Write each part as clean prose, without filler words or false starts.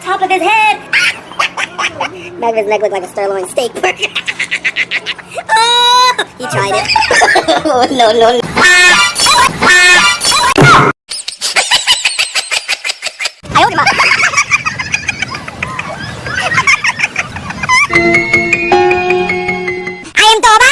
Top of his head. Back of his neck looked like a sirloin steak burger. Oh, he tried it. Oh, no, no, no. I am Toba.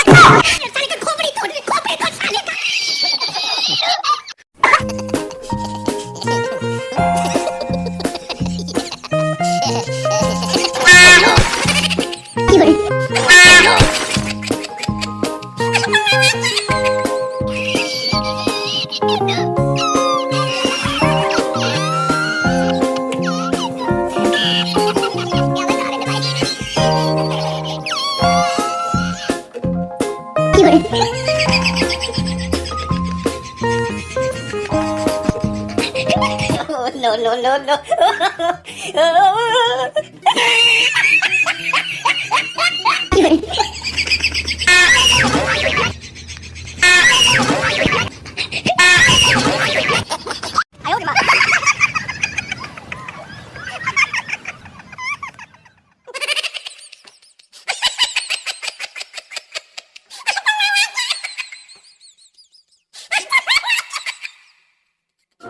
Oh, no, no, no, no.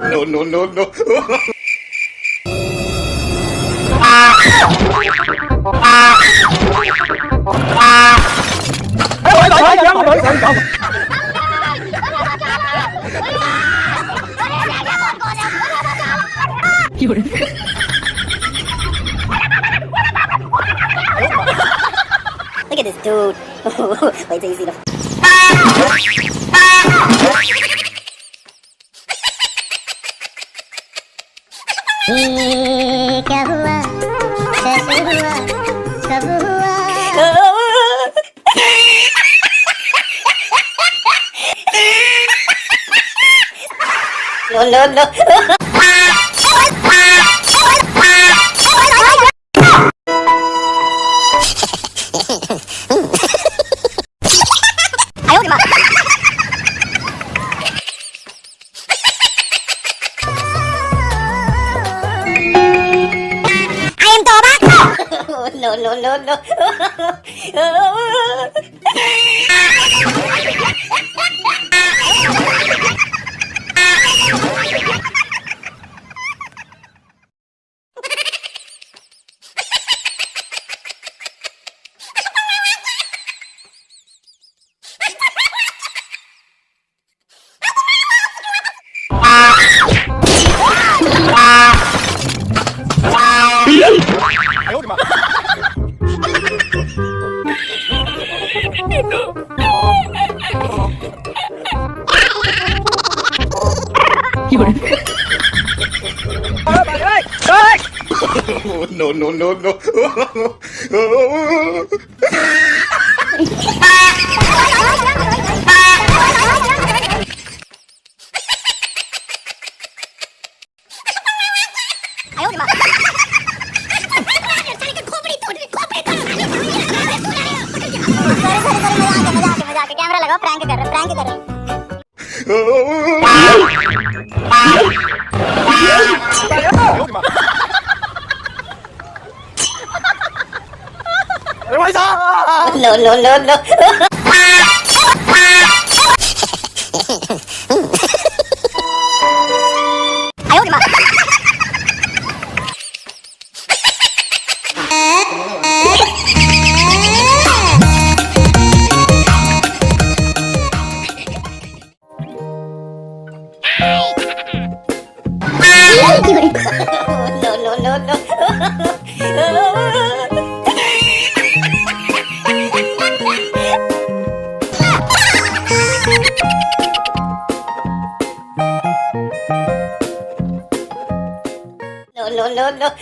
No, no, no, no. Look at this dude. Wait till you see the. क्या हुआ कैसे हुआ कब हुआ no no no no, no, no, no. No, no, no, no. Camera लगाओ prank कर रहे no no no no no no no no no.